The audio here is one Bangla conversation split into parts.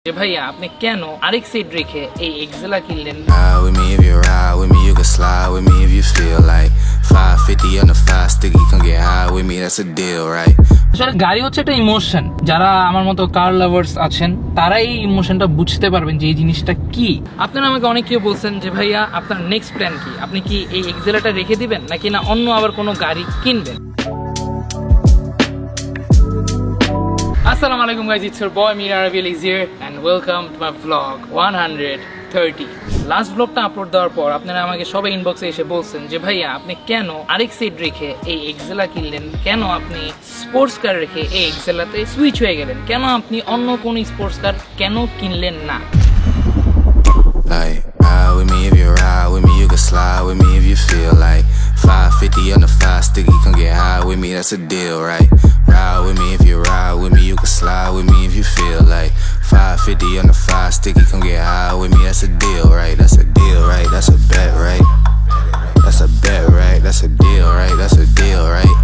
যে ভাইয়া আপনি কেন আরেক সিট রেখে এই এক্সেলা কিনলেন? Ride with me if you ride with me, you can slide with me if you feel like 550 on the 5 sticky, come get high with me, that's a deal, right? আসলে গাড়ি হচ্ছে একটা ইমোশন। যারা আমার মতো কার লাভার্স আছেন তারা এই ইমোশনটা বুঝতে পারবেন যে এই জিনিসটা কি। আপনারা আমাকে অনেক কেউ বলছেন যে ভাইয়া আপনার নেক্সট প্ল্যান কি, আপনি কি এই এক্সেলাটা রেখে দিবেন নাকি না অন্য আবার কোনো গাড়ি কিনবেন? Assalamu alaikum guys, it's your boy Mir Arabil is here and welcome to my vlog 130. Last ব্লগটা আপলোড দেওয়ার পর আপনারা আমাকে সবাই ইনবক্সে এসে বলছেন যে ভাইয়া আপনি কেন আরেক সিট রেখে এই এক্সেলা কিনলেন, কেন আপনি স্পোর্টস কার রেখে এই এক্সেলাতে সুইচ হয়ে গেলেন, কেন আপনি অন্য কোন স্পোর্টস কার কেন কিনলেন না? Like, ride with me if you ride with me, you can slide with me if you feel like 550 on the 5 sticky, come get high with me, that's a deal, right? Ride with me if you ride with me, you can slide with me if you feel like 550 on the 5 sticky, come get high with me, that's a deal, right? That's a deal, right? That's a bet, right? That's a bet, right? That's a deal, right? That's a deal, right?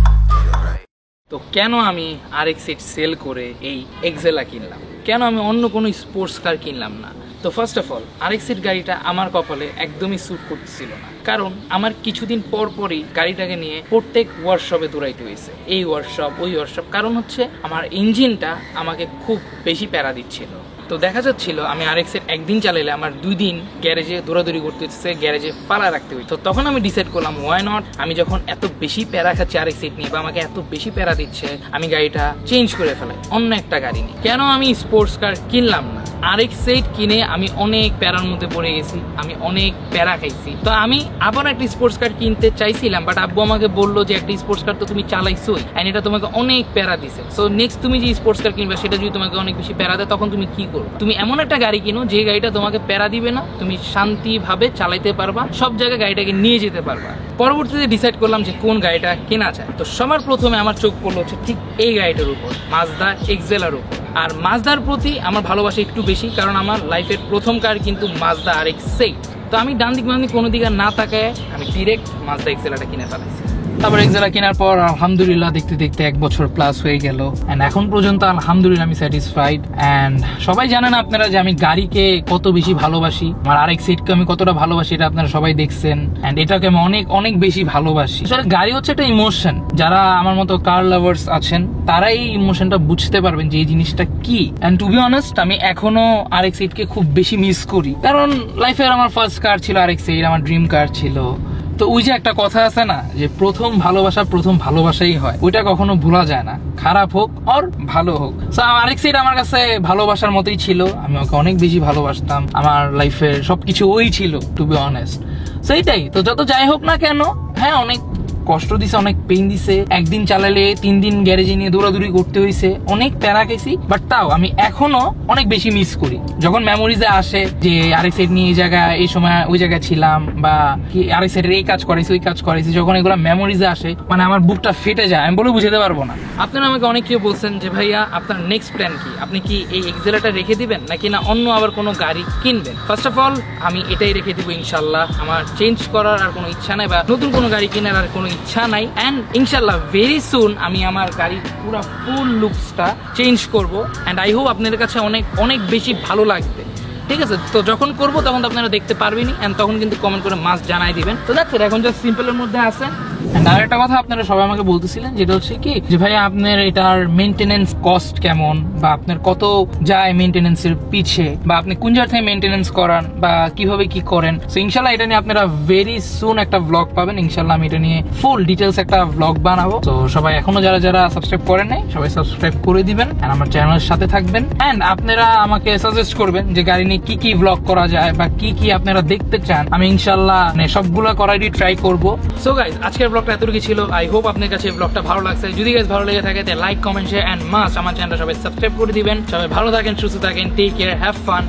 তো কেন আমি আরেক সিট সেল করে এই এক্সেলা কিনলাম, কেন আমি অন্য কোনো স্পোর্টস কার কিনলাম না? তো ফার্স্ট অফ অল আরেক সিট গাড়িটা আমার কপালে একদমই স্যুট করতেছিল না, কারণ আমার কিছুদিন পর পরই গাড়িটাকে নিয়ে প্রত্যেক ওয়ার্কশপে দৌড়াইতে হয়েছে, এই ওয়ার্কশপ ওই ওয়ার্কশপ। কারণ হচ্ছে আমার ইঞ্জিনটা আমাকে খুব বেশি প্যারা দিচ্ছিল। তো দেখা যাচ্ছিল আমি আরেক সেট একদিন চালাইলে আমার 2 দিন গ্যারেজে দৌড়াদৌড়ি করতে হচ্ছে, গ্যারেজে ফালা রাখতে হচ্ছে। তো তখন আমি ডিসাইড করলাম ওয়াই নট, আমি যখন এত বেশি প্যারা খাচ্ছি আরেক সেট নিয়ে বা আমাকে এত বেশি প্যারা দিচ্ছে, আমি গাড়িটা চেঞ্জ করে ফেলাই, অন্য একটা গাড়ি নিয়ে। কেন আমি স্পোর্টস কার কিনলাম না? আরেক সেট কিনে আমি অনেক প্যারার মধ্যে পড়ে গেছি, আমি অনেক প্যারা খাইছি। তো আমি আবার একটা স্পোর্টস কার কিনতে চাইছিলাম, বাট আব্বু আমাকে বললো যে একটা স্পোর্টস কার তো তুমি চালাইছোই এন্ড এটা তোমাকে অনেক প্যারা দিছে, সো নেক্সট তুমি যে স্পোর্টস কার কিনবে সেটা যদি তোমাকে অনেক বেশি প্যারা দেয় তখন তুমি কি করবে? তুমি এমন একটা গাড়ি কিনো যে গাড়িটা তোমাকে প্যারা দিবে না, তুমি শান্তিভাবে চালাইতে পারবা, সব জায়গায় গাড়িটাকে নিয়ে যেতে পারবা। পরবর্তীতে ডিসাইড করলাম যে কোন গাড়িটা কেনা যায়। তো সবার প্রথমে আমার চোখ পড়লো হচ্ছে ঠিক এই গাড়িটার উপর, মাজদা এক্সেলার উপর। আর মাজদার প্রতি আমার ভালোবাসা একটু বেশি, কারণ আমার লাইফের প্রথম কার কিন্তু মাজদা আরেক সেট। তো আমি ডান দিক বাম দিক কোনো দিকে না তাকায় আমি ডিরেক্ট মাজদা এক্সেলাটা কিনে ফেলাইছি। তারপর এক্সেলা কেনার পর আলহামদুলিল্লাহ দেখতে দেখতে 1 বছর প্লাস হয়ে গেল এন্ড এখন পর্যন্ত আলহামদুলিল্লাহ আমি স্যাটিসফাইড। এন্ড সবাই জানেন আপনারা যে আমি গাড়িকে কত বেশি ভালোবাসি, আমার আরেক সিটকে আমি কতটা ভালোবাসি এটা আপনারা সবাই দেখছেন এন্ড এটাকে আমি অনেক অনেক বেশি ভালোবাসি। আসলে গাড়ি হচ্ছে একটা ইমোশন। যারা আমার মতো কার লাভার্স আছেন তারা এই ইমোশনটা বুঝতে পারবেন যে এই জিনিসটা কি। এন্ড টু বি অনেস্ট আমি এখনো আরেক সিটকে খুব বেশি মিস করি, কারণ লাইফের আমার ফার্স্ট কার ছিল আরেক সিট, আমার ড্রিম কার ছিল। তো ওই যে একটা কথা আছে না যে প্রথম ভালোবাসাই হয়, ওইটা কখনো ভোলা যায় না, খারাপ হোক আর ভালো হোক। সো আরেক সাইড আমার কাছে ভালোবাসার মতোই ছিল, আমি ওকে অনেক বেশি ভালোবাসতাম, আমার লাইফের সবকিছু ওই ছিল টু বি অনেস্ট। সেইটাই তো, যত যাই হোক না কেন, হ্যাঁ অনেক কষ্ট দিছে, অনেক পেইন দিছে, একদিন চালালে 3 দিন গ্যারেজে নিয়ে দৌড়াদৌড়ি করতে হয়েছে, অনেক প্যারা খেয়েছি, বাট তাও আমি এখনো অনেক বেশি মিস করি। যখন মেমোরিজে আসে যে আরেক সাইড নিয়ে এই জায়গায় এই সময় ওই জায়গায় ছিলাম, বা কি আরেক সাইডের এই কাজ করেছি ওই কাজ করেছি, যখন এগুলো মেমোরিজে আসে মানে আমার বুকটা ফেটে যায়, আমি বলে বুঝাতে পারবো না। আপনারা আমাকে অনেক কেউ বলছেন যে ভাইয়া আপনার নেক্সট প্ল্যান কি, আপনি কি এই এক্সেলাটা রেখে দিবেন নাকি না অন্য আবার কোনো গাড়ি কিনবেন? ফার্স্ট অফ অল আমি এটাই রেখে দিব ইনশাল্লাহ। আমার চেঞ্জ করার আর কোনো ইচ্ছা নাই বা নতুন কোনো গাড়ি কেনার আর কোনো ইচ্ছা নাই। এন্ড ইনশাল্লাহ ভেরি সুন আমি আমার গাড়ির পুরো ফুল লুকসটা চেঞ্জ করব এন্ড আই হোপ আপনাদের কাছে অনেক অনেক বেশি ভালো লাগবে, ঠিক আছে? তো যখন করবো তখন তো আপনারা দেখতে পারবেনই এন্ড তখন কিন্তু কমেন্ট করে মাস্ট জানাই দিবেন। তো দেখছেন এখন জাস্ট সিম্পলের মধ্যে আছেন। আর একটা কথা আপনারা সবাই আমাকে বলতেছিলেন যেটা হচ্ছে কি যে ভাই আপনার এটার মেইনটেনেন্স কস্ট কেমন, বা আপনার কত যায় মেইনটেনেন্সের পিছে, বা আপনি কোন জায়গা থেকে মেইনটেনেন্স করান বা কিভাবে কি করেন। সো ইনশাল্লাহ এটা নিয়ে আপনারা ভেরি সুন একটা ব্লগ পাবেন, ইনশাল্লাহ আমি এটা নিয়ে ফুল ডিটেলস একটা ব্লগ বানাবো। তো সবাই এখনো যারা যারা সাবস্ক্রাইব করেন নাই সবাই সাবস্ক্রাইব করে দিবেন এন্ড আমার চ্যানেলের সাথে থাকবেন। এন্ড আপনারা আমাকে সাজেস্ট করবেন যে গাড়ি নিয়ে কি কি ব্লগ করা যায় বা কি কি আপনারা দেখতে চান, আমি ইনশাল্লাহ সবগুলো করারই ট্রাই করবো। সো গাইজ আজকের ব্লগটা এতটুকু ছিল। আই হোপ আপনার কাছে এই ব্লগটা ভালো লাগছে। যদি গাইজ ভালো লেগে থাকে তাহলে like comment share and must আমার চ্যানেলটা সবাই সাবস্ক্রাইব করে দিবেন। সবাই ভালো থাকেন, সুস্থ থাকেন, টেক কেয়ার, হ্যাভ ফান।